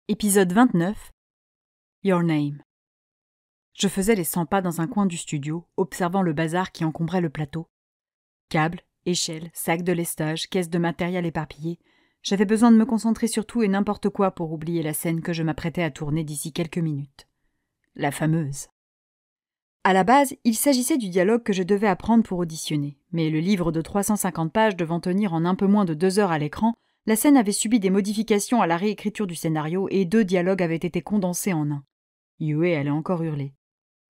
Épisode 29. Your Name. Je faisais les 100 pas dans un coin du studio, observant le bazar qui encombrait le plateau. Câbles, échelles, sacs de lestage, caisses de matériel éparpillées. J'avais besoin de me concentrer sur tout et n'importe quoi pour oublier la scène que je m'apprêtais à tourner d'ici quelques minutes. La fameuse. À la base, il s'agissait du dialogue que je devais apprendre pour auditionner, mais le livre de 350 pages devant tenir en un peu moins de 2 heures à l'écran, la scène avait subi des modifications à la réécriture du scénario et 2 dialogues avaient été condensés en un. Yue allait encore hurler.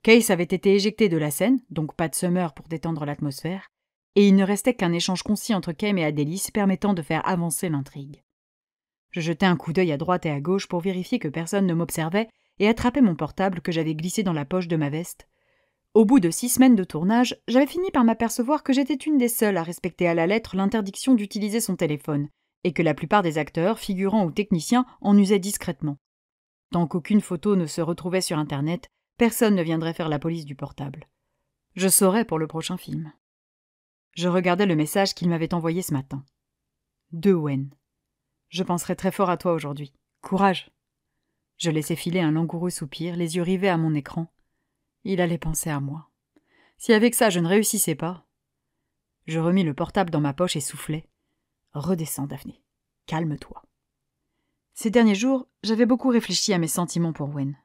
Case avait été éjecté de la scène, donc pas de Summer pour détendre l'atmosphère, et il ne restait qu'un échange concis entre Kame et Adelis permettant de faire avancer l'intrigue. Je jetai un coup d'œil à droite et à gauche pour vérifier que personne ne m'observait et attrapai mon portable que j'avais glissé dans la poche de ma veste. Au bout de 6 semaines de tournage, j'avais fini par m'apercevoir que j'étais une des seules à respecter à la lettre l'interdiction d'utiliser son téléphone, et que la plupart des acteurs, figurants ou techniciens, en usaient discrètement. Tant qu'aucune photo ne se retrouvait sur Internet, personne ne viendrait faire la police du portable. Je saurais pour le prochain film. Je regardais le message qu'il m'avait envoyé ce matin. De Wen. Je penserai très fort à toi aujourd'hui. Courage. Je laissai filer un langoureux soupir, les yeux rivés à mon écran. Il allait penser à moi. Si avec ça je ne réussissais pas. Je remis le portable dans ma poche et soufflai. Redescends, Daphné. Calme-toi. Ces derniers jours, j'avais beaucoup réfléchi à mes sentiments pour Wen,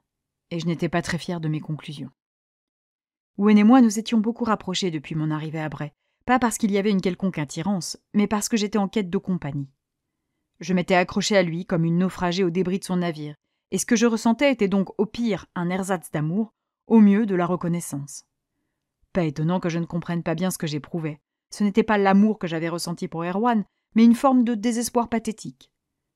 et je n'étais pas très fière de mes conclusions. Wen et moi nous étions beaucoup rapprochés depuis mon arrivée à Bray, pas parce qu'il y avait une quelconque attirance, mais parce que j'étais en quête de compagnie. Je m'étais accrochée à lui comme une naufragée au débris de son navire, et ce que je ressentais était donc au pire un ersatz d'amour, au mieux de la reconnaissance. Pas étonnant que je ne comprenne pas bien ce que j'éprouvais. Ce n'était pas l'amour que j'avais ressenti pour Erwan, mais une forme de désespoir pathétique.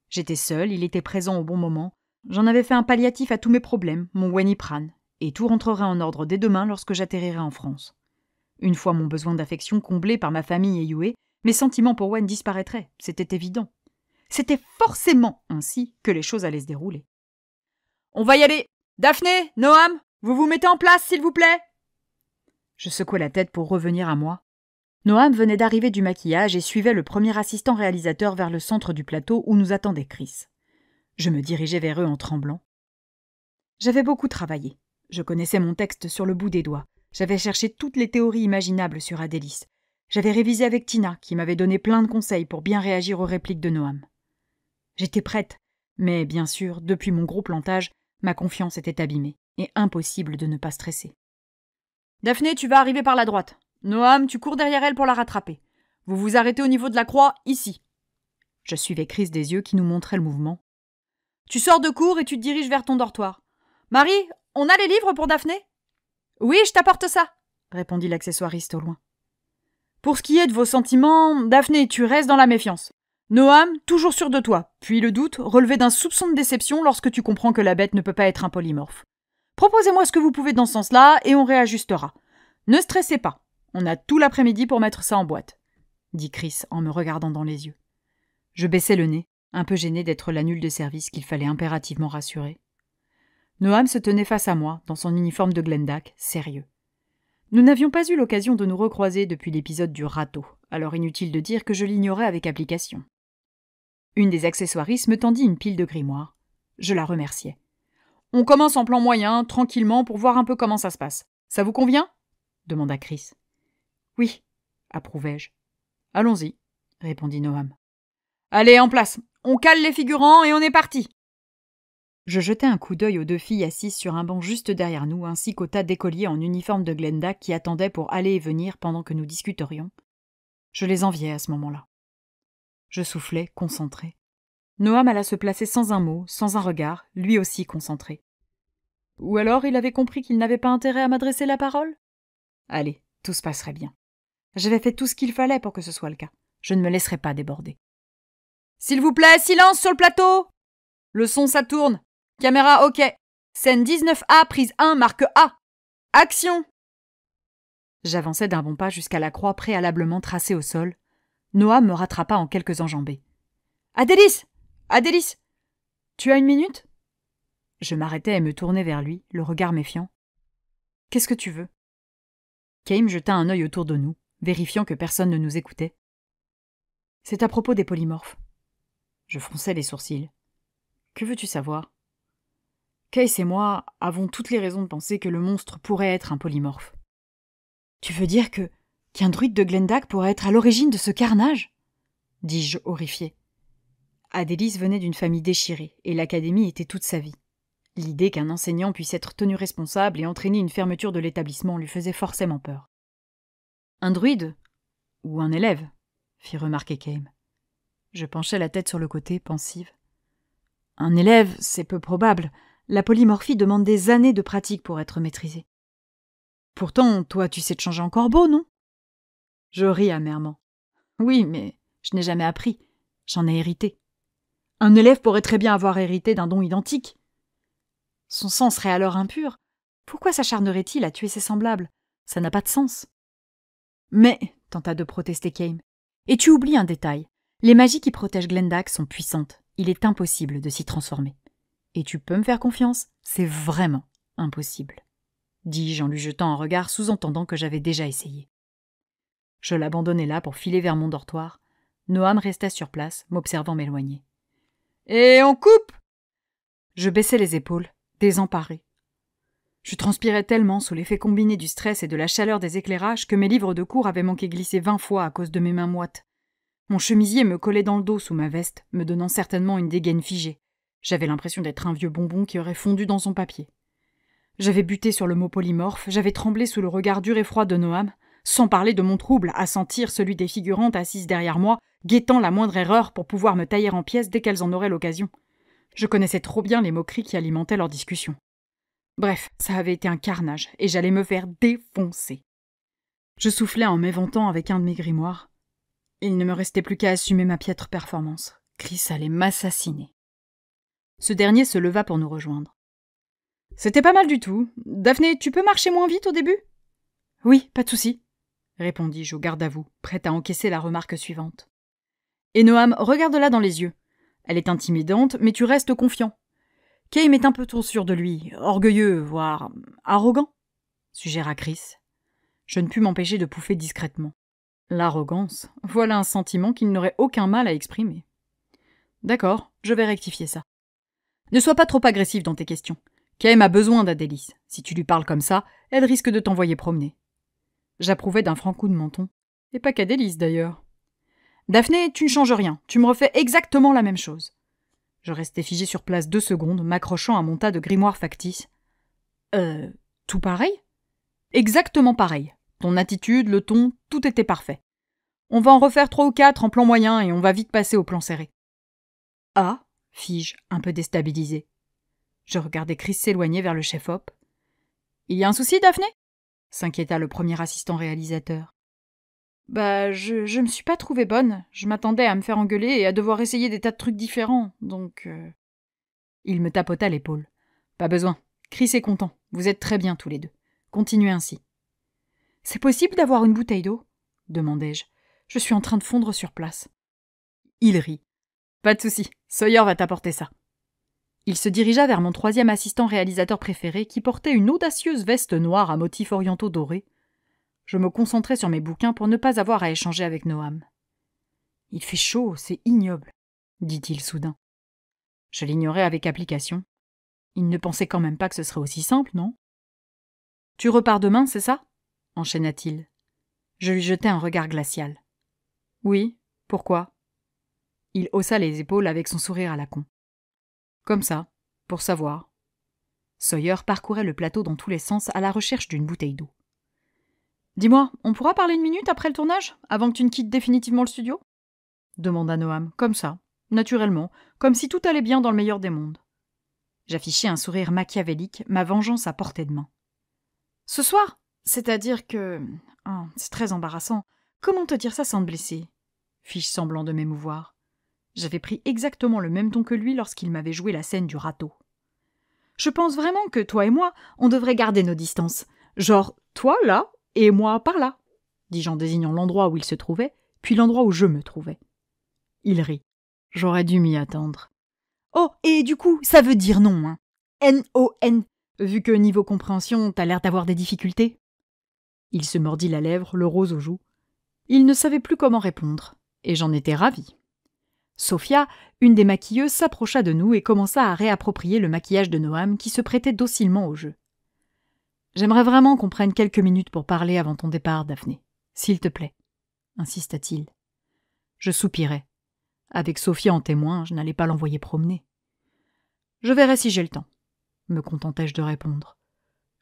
J'étais seule, il était présent au bon moment, j'en avais fait un palliatif à tous mes problèmes, mon Wenipran, et tout rentrerait en ordre dès demain lorsque j'atterrirais en France. Une fois mon besoin d'affection comblé par ma famille et Yue, mes sentiments pour Wen disparaîtraient, c'était évident. C'était forcément ainsi que les choses allaient se dérouler. « On va y aller. Daphné, Noam, vous vous mettez en place, s'il vous plaît !» Je secouai la tête pour revenir à moi. Noam venait d'arriver du maquillage et suivait le premier assistant réalisateur vers le centre du plateau où nous attendait Chris. Je me dirigeai vers eux en tremblant. J'avais beaucoup travaillé. Je connaissais mon texte sur le bout des doigts. J'avais cherché toutes les théories imaginables sur Adelis. J'avais révisé avec Tina, qui m'avait donné plein de conseils pour bien réagir aux répliques de Noam. J'étais prête, mais bien sûr, depuis mon gros plantage, ma confiance était abîmée, et impossible de ne pas stresser. « Daphné, tu vas arriver par la droite. Noam, tu cours derrière elle pour la rattraper. Vous vous arrêtez au niveau de la croix, ici. » Je suivais Chris des yeux qui nous montrait le mouvement. « Tu sors de cours et tu te diriges vers ton dortoir. Marie, on a les livres pour Daphné ? » ?»« Oui, je t'apporte ça, » répondit l'accessoiriste au loin. « Pour ce qui est de vos sentiments, Daphné, tu restes dans la méfiance. Noam, toujours sûr de toi, puis le doute, relevé d'un soupçon de déception lorsque tu comprends que la bête ne peut pas être un polymorphe. Proposez-moi ce que vous pouvez dans ce sens-là et on réajustera. Ne stressez pas. On a tout l'après-midi pour mettre ça en boîte, » dit Chris en me regardant dans les yeux. Je baissai le nez, un peu gêné d'être la nulle de service qu'il fallait impérativement rassurer. Noam se tenait face à moi, dans son uniforme de Glendack, sérieux. Nous n'avions pas eu l'occasion de nous recroiser depuis l'épisode du râteau, alors inutile de dire que je l'ignorais avec application. Une des accessoiristes me tendit une pile de grimoires. Je la remerciai. « On commence en plan moyen, tranquillement, pour voir un peu comment ça se passe. Ça vous convient ?» demanda Chris. « Oui, » approuvai-je. « Allons-y, » répondit Noam. « Allez, en place. On cale les figurants et on est parti !» Je jetai un coup d'œil aux 2 filles assises sur un banc juste derrière nous, ainsi qu'au tas d'écoliers en uniforme de Glendack qui attendaient pour aller et venir pendant que nous discuterions. Je les enviais à ce moment-là. Je soufflais, concentré. Noam alla se placer sans un mot, sans un regard, lui aussi concentré. Ou alors il avait compris qu'il n'avait pas intérêt à m'adresser la parole ? Allez, tout se passerait bien. J'avais fait tout ce qu'il fallait pour que ce soit le cas. Je ne me laisserai pas déborder. « S'il vous plaît, silence sur le plateau ! Le son, ça tourne. Caméra, ok. Scène 19A, prise 1, marque A. Action !» J'avançai d'un bon pas jusqu'à la croix préalablement tracée au sol. Noam me rattrapa en quelques enjambées. « Adelis ! Adelis ! Tu as 1 minute ?» Je m'arrêtai et me tournai vers lui, le regard méfiant. « Qu'est-ce que tu veux ?» Kame jeta un œil autour de nous, vérifiant que personne ne nous écoutait. « C'est à propos des polymorphes. » Je fronçai les sourcils. « Que veux-tu savoir ?» Case et moi avons toutes les raisons de penser que le monstre pourrait être un polymorphe. Tu veux dire qu'un druide de Glendag pourrait être à l'origine de ce carnage ? Dis-je horrifié. Adélis venait d'une famille déchirée, et l'académie était toute sa vie. L'idée qu'un enseignant puisse être tenu responsable et entraîner une fermeture de l'établissement lui faisait forcément peur. Un druide ? Ou un élève ? Fit remarquer Kame. Je penchai la tête sur le côté, pensive. Un élève, c'est peu probable. La polymorphie demande des années de pratique pour être maîtrisée. Pourtant, toi, tu sais te changer en corbeau, non ? Je ris amèrement. Oui, mais je n'ai jamais appris. J'en ai hérité. Un élève pourrait très bien avoir hérité d'un don identique. Son sang serait alors impur. Pourquoi s'acharnerait-il à tuer ses semblables ? Ça n'a pas de sens. Mais, tenta de protester Kame, et tu oublies un détail. Les magies qui protègent Glendag sont puissantes. Il est impossible de s'y transformer. Et tu peux me faire confiance, c'est vraiment impossible, dis-je en lui jetant un regard sous-entendant que j'avais déjà essayé. Je l'abandonnai là pour filer vers mon dortoir. Noam resta sur place, m'observant m'éloigner. « Et on coupe !» Je baissai les épaules, désemparé. Je transpirais tellement sous l'effet combiné du stress et de la chaleur des éclairages que mes livres de cours avaient manqué glisser 20 fois à cause de mes mains moites. Mon chemisier me collait dans le dos sous ma veste, me donnant certainement une dégaine figée. J'avais l'impression d'être un vieux bonbon qui aurait fondu dans son papier. J'avais buté sur le mot polymorphe, j'avais tremblé sous le regard dur et froid de Noam, sans parler de mon trouble à sentir celui des figurantes assises derrière moi, guettant la moindre erreur pour pouvoir me tailler en pièces dès qu'elles en auraient l'occasion. Je connaissais trop bien les moqueries qui alimentaient leur discussion. Bref, ça avait été un carnage, et j'allais me faire défoncer. Je soufflais en m'éventant avec un de mes grimoires. Il ne me restait plus qu'à assumer ma piètre performance. Chris allait m'assassiner. Ce dernier se leva pour nous rejoindre. « C'était pas mal du tout. Daphné, tu peux marcher moins vite au début ?»« Oui, pas de souci, » répondis-je au garde à vous, prête à encaisser la remarque suivante. « Et Noam, regarde-la dans les yeux. Elle est intimidante, mais tu restes confiant. Kame est un peu trop sûr de lui, orgueilleux, voire arrogant, » suggéra Chris. Je ne pus m'empêcher de pouffer discrètement. L'arrogance, voilà un sentiment qu'il n'aurait aucun mal à exprimer. D'accord, je vais rectifier ça. Ne sois pas trop agressif dans tes questions. Kame a besoin d'Adélis. Si tu lui parles comme ça, elle risque de t'envoyer promener. J'approuvais d'un franc coup de menton. Et pas qu'Adélis, d'ailleurs. Daphné, tu ne changes rien. Tu me refais exactement la même chose. Je restais figé sur place 2 secondes, m'accrochant à mon tas de grimoires factices. Tout pareil ? Exactement pareil. Ton attitude, le ton, tout était parfait. On va en refaire 3 ou 4 en plan moyen et on va vite passer au plan serré. Ah, fis-je, un peu déstabilisé. Je regardai Chris s'éloigner vers le chef-op. « Il y a un souci, Daphné ?» s'inquiéta le premier assistant réalisateur. « Je me suis pas trouvée bonne. Je m'attendais à me faire engueuler et à devoir essayer des tas de trucs différents, donc... Il me tapota l'épaule. « Pas besoin. Chris est content. Vous êtes très bien tous les deux. Continuez ainsi. »« C'est possible d'avoir une bouteille d'eau ?» demandai-je. « Je suis en train de fondre sur place. » Il rit. « Pas de souci. Sawyer va t'apporter ça. » Il se dirigea vers mon 3e assistant réalisateur préféré qui portait une audacieuse veste noire à motifs orientaux dorés. Je me concentrai sur mes bouquins pour ne pas avoir à échanger avec Noam. « Il fait chaud, c'est ignoble, » dit-il soudain. Je l'ignorais avec application. Il ne pensait quand même pas que ce serait aussi simple, non ? « Tu repars demain, c'est ça ?» enchaîna-t-il. Je lui jetai un regard glacial. « Oui, pourquoi ?» Il haussa les épaules avec son sourire à la con. Comme ça, pour savoir. Sawyer parcourait le plateau dans tous les sens à la recherche d'une bouteille d'eau. « Dis-moi, on pourra parler 1 minute après le tournage, avant que tu ne quittes définitivement le studio ?» demanda Noam, comme ça, naturellement, comme si tout allait bien dans le meilleur des mondes. J'affichai un sourire machiavélique, ma vengeance à portée de main. « Ce soir ? C'est-à-dire que... Oh, c'est très embarrassant. Comment te dire ça sans te blesser ?» fis-je semblant de m'émouvoir. J'avais pris exactement le même ton que lui lorsqu'il m'avait joué la scène du râteau. « Je pense vraiment que toi et moi, on devrait garder nos distances. Genre, toi là, et moi par là, » dis-je en désignant l'endroit où il se trouvait, puis l'endroit où je me trouvais. Il rit. J'aurais dû m'y attendre. « Oh, et du coup, ça veut dire non, hein. N-O-N, vu que niveau compréhension, t'as l'air d'avoir des difficultés. » Il se mordit la lèvre, le rose aux joues. Il ne savait plus comment répondre, et j'en étais ravie. Sophia, une des maquilleuses, s'approcha de nous et commença à réapproprier le maquillage de Noam qui se prêtait docilement au jeu. « J'aimerais vraiment qu'on prenne quelques minutes pour parler avant ton départ, Daphné. S'il te plaît, » insista-t-il. Je soupirai. Avec Sophia en témoin, je n'allais pas l'envoyer promener. « Je verrai si j'ai le temps, » me contentai-je de répondre.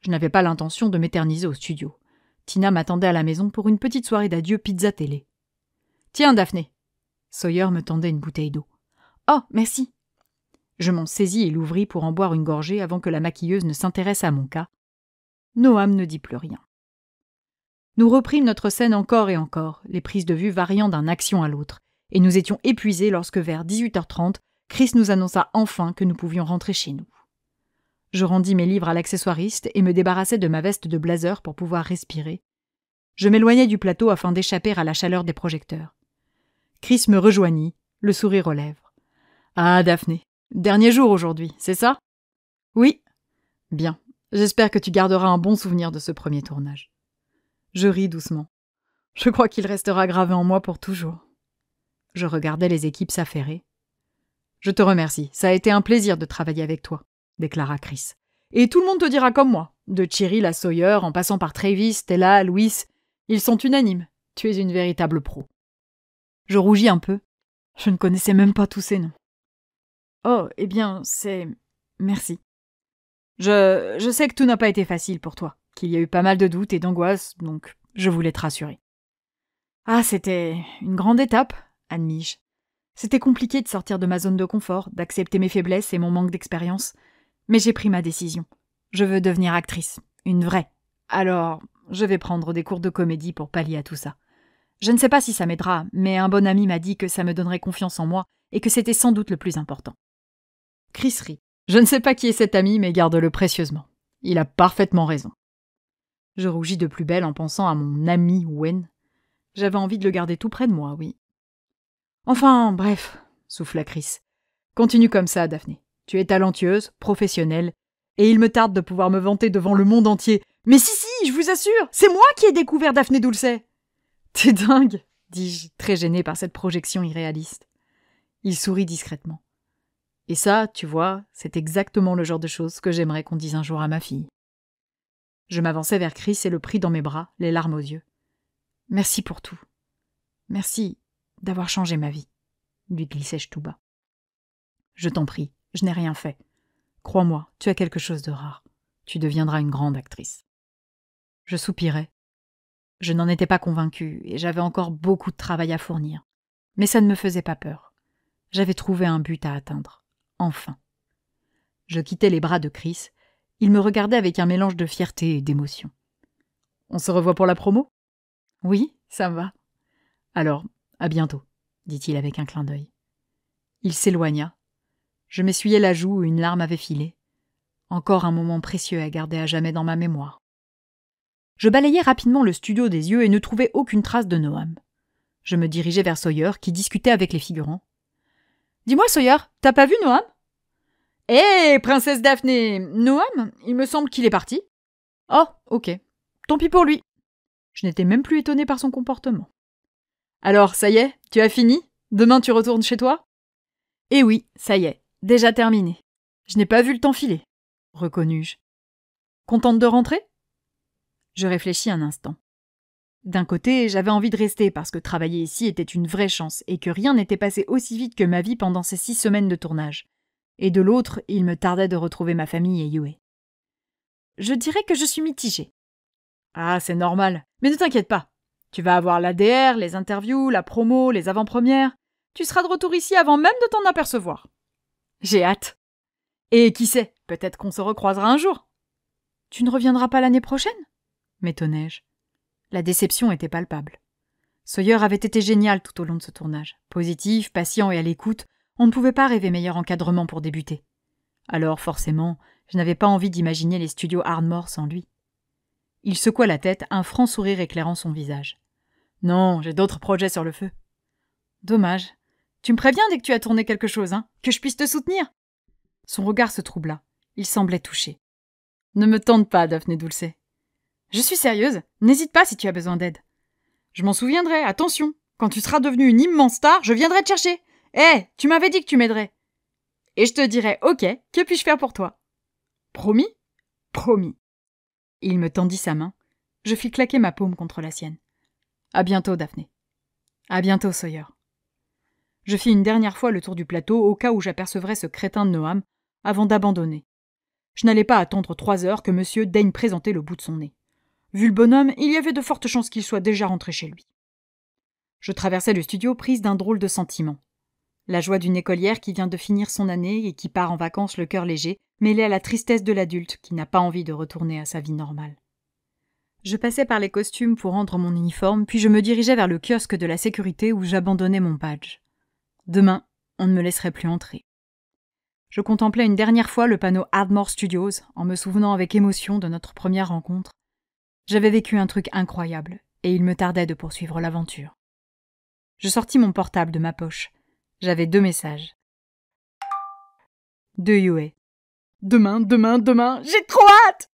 Je n'avais pas l'intention de m'éterniser au studio. Tina m'attendait à la maison pour une petite soirée d'adieu pizza-télé. « Tiens, Daphné !» Sawyer me tendait une bouteille d'eau. « Oh, merci !» Je m'en saisis et l'ouvris pour en boire une gorgée avant que la maquilleuse ne s'intéresse à mon cas. Noam ne dit plus rien. Nous reprîmes notre scène encore et encore, les prises de vue variant d'un action à l'autre, et nous étions épuisés lorsque vers 18h30, Chris nous annonça enfin que nous pouvions rentrer chez nous. Je rendis mes livres à l'accessoiriste et me débarrassai de ma veste de blazer pour pouvoir respirer. Je m'éloignai du plateau afin d'échapper à la chaleur des projecteurs. Chris me rejoignit, le sourire aux lèvres. « Ah, Daphné, dernier jour aujourd'hui, c'est ça ? » ?»« Oui. »« Bien, j'espère que tu garderas un bon souvenir de ce premier tournage. » Je ris doucement. Je crois qu'il restera gravé en moi pour toujours. Je regardais les équipes s'affairer. « Je te remercie, ça a été un plaisir de travailler avec toi, » déclara Chris. « Et tout le monde te dira comme moi, de Cheryl à Sawyer, en passant par Travis, Stella, Louis, ils sont unanimes. Tu es une véritable pro. » Je rougis un peu. Je ne connaissais même pas tous ces noms. « Oh, eh bien, c'est... Merci. Je sais que tout n'a pas été facile pour toi, qu'il y a eu pas mal de doutes et d'angoisses, donc je voulais te rassurer. »« Ah, c'était une grande étape, » admis-je. C'était compliqué de sortir de ma zone de confort, d'accepter mes faiblesses et mon manque d'expérience. Mais j'ai pris ma décision. Je veux devenir actrice, une vraie. Alors, je vais prendre des cours de comédie pour pallier à tout ça. Je ne sais pas si ça m'aidera, mais un bon ami m'a dit que ça me donnerait confiance en moi et que c'était sans doute le plus important. Chris rit. Je ne sais pas qui est cet ami, mais garde-le précieusement. Il a parfaitement raison. Je rougis de plus belle en pensant à mon ami Wen. J'avais envie de le garder tout près de moi, oui. Enfin, bref, souffla Chris. Continue comme ça, Daphné. Tu es talentueuse, professionnelle, et il me tarde de pouvoir me vanter devant le monde entier. Mais si, je vous assure, c'est moi qui ai découvert Daphné Dulcet. T'es dingue, dis-je, très gêné par cette projection irréaliste. Il sourit discrètement. Et ça, tu vois, c'est exactement le genre de choses que j'aimerais qu'on dise un jour à ma fille. Je m'avançai vers Chris et le pris dans mes bras, les larmes aux yeux. Merci pour tout. Merci d'avoir changé ma vie, lui glissai-je tout bas. Je t'en prie, je n'ai rien fait. Crois-moi, tu as quelque chose de rare. Tu deviendras une grande actrice. Je soupirai. Je n'en étais pas convaincue et j'avais encore beaucoup de travail à fournir. Mais ça ne me faisait pas peur. J'avais trouvé un but à atteindre. Enfin. Je quittai les bras de Chris. Il me regardait avec un mélange de fierté et d'émotion. « On se revoit pour la promo ?»« Oui, ça me va. »« Alors, à bientôt, » dit-il avec un clin d'œil. Il s'éloigna. Je m'essuyai la joue où une larme avait filé. Encore un moment précieux à garder à jamais dans ma mémoire. Je balayai rapidement le studio des yeux et ne trouvai aucune trace de Noam. Je me dirigeai vers Sawyer, qui discutait avec les figurants. « Dis-moi, Sawyer, t'as pas vu Noam ?»« Hé, princesse Daphné, Noam, il me semble qu'il est parti. »« Oh, ok. Tant pis pour lui. » Je n'étais même plus étonnée par son comportement. « Alors, ça y est, tu as fini ? Demain, tu retournes chez toi ?»« Eh oui, ça y est, déjà terminé. Je n'ai pas vu le temps filer, » reconnus-je. « Contente de rentrer ?» Je réfléchis un instant. D'un côté, j'avais envie de rester parce que travailler ici était une vraie chance et que rien n'était passé aussi vite que ma vie pendant ces 6 semaines de tournage. Et de l'autre, il me tardait de retrouver ma famille et Yue. Je dirais que je suis mitigée. Ah, c'est normal. Mais ne t'inquiète pas. Tu vas avoir l'ADR, les interviews, la promo, les avant-premières. Tu seras de retour ici avant même de t'en apercevoir. J'ai hâte. Et qui sait, peut-être qu'on se recroisera un jour. Tu ne reviendras pas l'année prochaine ? M'étonnai-je. La déception était palpable. Sawyer avait été génial tout au long de ce tournage. Positif, patient et à l'écoute, on ne pouvait pas rêver meilleur encadrement pour débuter. Alors, forcément, je n'avais pas envie d'imaginer les studios Ardmore sans lui. Il secoua la tête, un franc sourire éclairant son visage. « Non, j'ai d'autres projets sur le feu. »« Dommage. Tu me préviens dès que tu as tourné quelque chose, hein, que je puisse te soutenir ?» Son regard se troubla. Il semblait touché. « Ne me tente pas, Daphné Dulcet. »« Je suis sérieuse. N'hésite pas si tu as besoin d'aide. »« Je m'en souviendrai, attention. Quand tu seras devenue une immense star, je viendrai te chercher. Hé, tu m'avais dit que tu m'aiderais. Et je te dirais, ok, que puis-je faire pour toi? Promis? Promis. Il me tendit sa main. Je fis claquer ma paume contre la sienne. À bientôt, Daphné. À bientôt, Sawyer. Je fis une dernière fois le tour du plateau au cas où j'apercevrais ce crétin de Noam avant d'abandonner. Je n'allais pas attendre 3 heures que monsieur daigne présenter le bout de son nez. Vu le bonhomme, il y avait de fortes chances qu'il soit déjà rentré chez lui. Je traversais le studio prise d'un drôle de sentiment. La joie d'une écolière qui vient de finir son année et qui part en vacances le cœur léger, mêlée à la tristesse de l'adulte qui n'a pas envie de retourner à sa vie normale. Je passais par les costumes pour rendre mon uniforme, puis je me dirigeais vers le kiosque de la sécurité où j'abandonnais mon badge. Demain, on ne me laisserait plus entrer. Je contemplais une dernière fois le panneau Ardmore Studios en me souvenant avec émotion de notre première rencontre. J'avais vécu un truc incroyable et il me tardait de poursuivre l'aventure. Je sortis mon portable de ma poche. J'avais 2 messages. De Yue. Demain, j'ai trop hâte!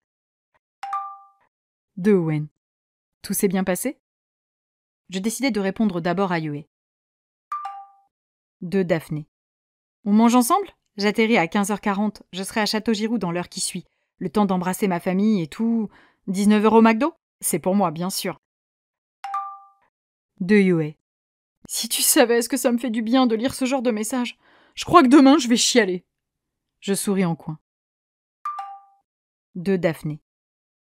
De Owen. Tout s'est bien passé? Je décidai de répondre d'abord à Yue. De Daphné. On mange ensemble? J'atterris à 15h40, je serai à Château-Giroux dans l'heure qui suit. Le temps d'embrasser ma famille et tout. 19 € au McDo? C'est pour moi, bien sûr. De Yue. Si tu savais ce que ça me fait du bien de lire ce genre de message. Je crois que demain, je vais chialer. Je souris en coin. De Daphné.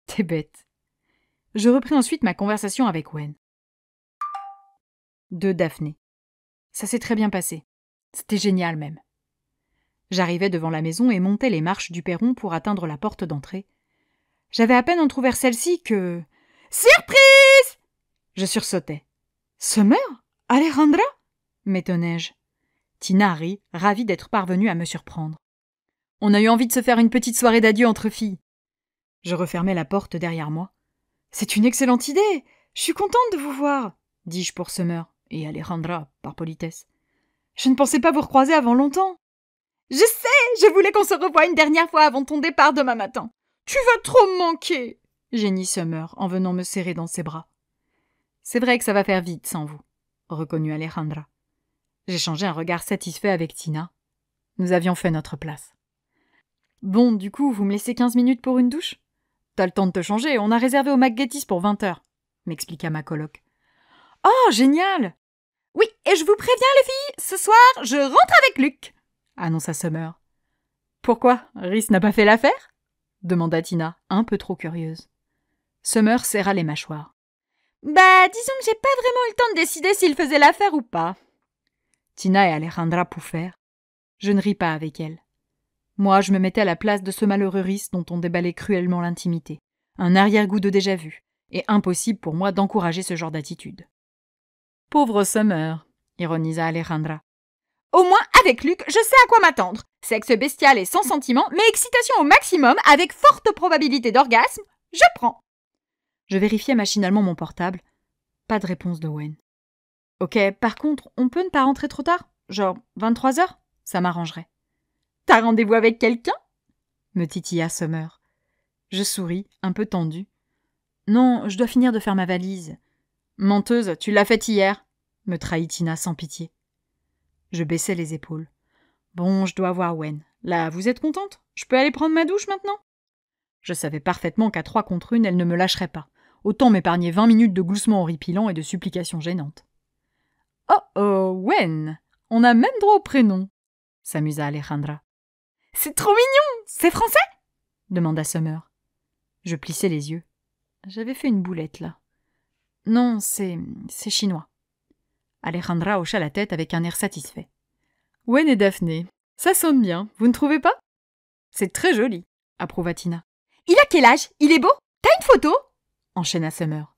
T'es bête. Je repris ensuite ma conversation avec Wen. De Daphné. Ça s'est très bien passé. C'était génial même. J'arrivais devant la maison et montais les marches du perron pour atteindre la porte d'entrée. J'avais à peine entrouvert celle-ci que... Surprise! Je sursautais. Summer? Alejandra? M'étonnai-je. Tina rit, ravie d'être parvenue à me surprendre. On a eu envie de se faire une petite soirée d'adieu entre filles. Je refermai la porte derrière moi. C'est une excellente idée. Je suis contente de vous voir, dis-je pour Summer et Alejandra, par politesse. Je ne pensais pas vous recroiser avant longtemps. Je sais, je voulais qu'on se revoie une dernière fois avant ton départ demain matin. Tu vas trop me manquer, gémit Summer en venant me serrer dans ses bras. C'est vrai que ça va faire vite sans vous, reconnut Alejandra. J'échangeai un regard satisfait avec Tina. Nous avions fait notre place. Bon, du coup, vous me laissez 15 minutes pour une douche? T'as le temps de te changer, on a réservé au McGettys pour 20h, m'expliqua ma coloc. Oh, génial! Oui, et je vous préviens les filles, ce soir, je rentre avec Luc, annonça Summer. Pourquoi, Rhys n'a pas fait l'affaire? Demanda Tina, un peu trop curieuse. Summer serra les mâchoires. Bah, disons que j'ai pas vraiment eu le temps de décider s'il faisait l'affaire ou pas. Tina et Alejandra pouffèrent. Je ne ris pas avec elles. Moi, je me mettais à la place de ce malheureux Rhys dont on déballait cruellement l'intimité. Un arrière-goût de déjà-vu, et impossible pour moi d'encourager ce genre d'attitude. Pauvre Summer, ironisa Alejandra. Au moins, avec Luc, je sais à quoi m'attendre. Sexe bestial et sans sentiment, mais excitation au maximum, avec forte probabilité d'orgasme, je prends. Je vérifiai machinalement mon portable. Pas de réponse de Wen. Ok, par contre, on peut ne pas rentrer trop tard? Genre 23h? Ça m'arrangerait. T'as rendez-vous avec quelqu'un? Me titilla Summer. Je souris, un peu tendue. Non, je dois finir de faire ma valise. Menteuse, tu l'as faite hier, me trahit Tina sans pitié. Je baissai les épaules. Bon, je dois voir Wen. Là, vous êtes contente? Je peux aller prendre ma douche maintenant? Je savais parfaitement qu'à 3 contre 1, elle ne me lâcherait pas. Autant m'épargner 20 minutes de gloussements horripilants et de supplications gênantes. Oh, Wen! On a même droit au prénom, s'amusa Alejandra. C'est trop mignon! C'est français? Demanda Summer. Je plissai les yeux. J'avais fait une boulette, là. Non, c'est chinois. Alejandra hocha la tête avec un air satisfait. Wen et Daphné, ça sonne bien, vous ne trouvez pas? C'est très joli, approuva Tina. Il a quel âge? Il est beau? T'as une photo? Enchaîna Summer.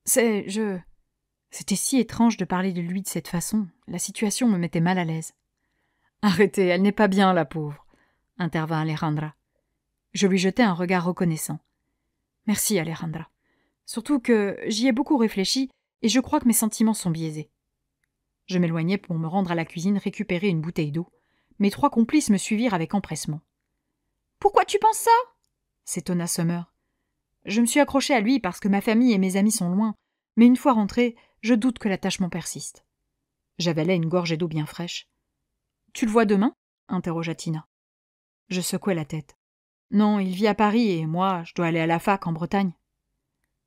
C'était si étrange de parler de lui de cette façon. La situation me mettait mal à l'aise. Arrêtez, elle n'est pas bien, la pauvre, intervint Alejandra. Je lui jetai un regard reconnaissant. Merci, Alejandra. Surtout que j'y ai beaucoup réfléchi et je crois que mes sentiments sont biaisés. Je m'éloignai pour me rendre à la cuisine récupérer une bouteille d'eau. Mes 3 complices me suivirent avec empressement. « Pourquoi tu penses ça ?» s'étonna Summer. Je me suis accrochée à lui parce que ma famille et mes amis sont loin, mais une fois rentrée, je doute que l'attachement persiste. J'avalai une gorgée d'eau bien fraîche. Tu le vois demain ? Interrogea Tina. Je secouai la tête. Non, il vit à Paris et moi, je dois aller à la fac en Bretagne.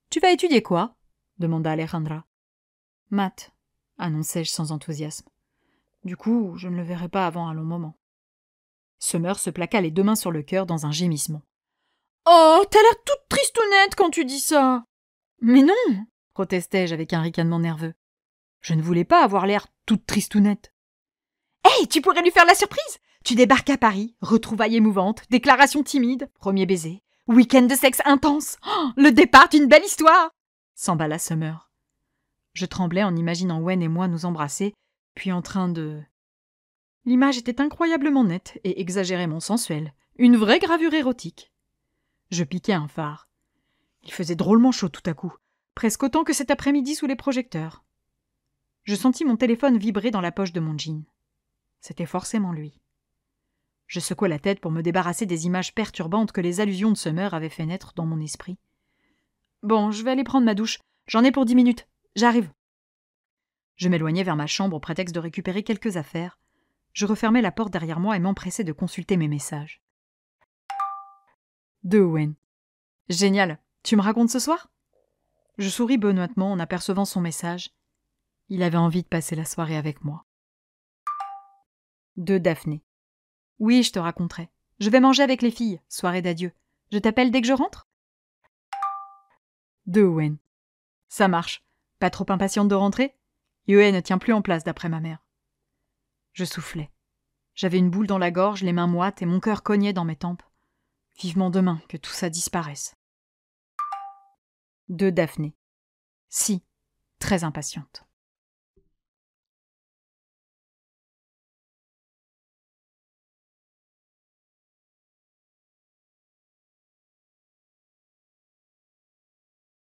Tu vas étudier quoi ? Demanda Alejandra. Maths, annonçai-je sans enthousiasme. Du coup, je ne le verrai pas avant un long moment. Summer se plaqua les 2 mains sur le cœur dans un gémissement. Oh, t'as l'air toute tristounette quand tu dis ça. Mais non, protestai-je avec un ricanement nerveux. Je ne voulais pas avoir l'air toute tristounette. Hey, tu pourrais lui faire la surprise. Tu débarques à Paris, retrouvailles émouvantes, déclaration timide, premier baiser, week-end de sexe intense, oh, le départ d'une belle histoire, s'emballa Summer. Je tremblais en imaginant Wen et moi nous embrasser, puis en train de... L'image était incroyablement nette et exagérément sensuelle, une vraie gravure érotique. Je piquai un phare. Il faisait drôlement chaud tout à coup, presque autant que cet après-midi sous les projecteurs. Je sentis mon téléphone vibrer dans la poche de mon jean. C'était forcément lui. Je secouai la tête pour me débarrasser des images perturbantes que les allusions de Summer avaient fait naître dans mon esprit. Bon, je vais aller prendre ma douche. J'en ai pour 10 minutes. J'arrive. Je m'éloignai vers ma chambre au prétexte de récupérer quelques affaires. Je refermai la porte derrière moi et m'empressai de consulter mes messages. De Owen. Génial. Tu me racontes ce soir ? Je souris benoîtement en apercevant son message. Il avait envie de passer la soirée avec moi. De Daphné. Oui, je te raconterai. Je vais manger avec les filles, soirée d'adieu. Je t'appelle dès que je rentre ? De Owen. Ça marche. Pas trop impatiente de rentrer ? Yoé ne tient plus en place d'après ma mère. Je soufflais. J'avais une boule dans la gorge, les mains moites et mon cœur cognait dans mes tempes. Vivement demain que tout ça disparaisse. De Daphné. Si, très impatiente.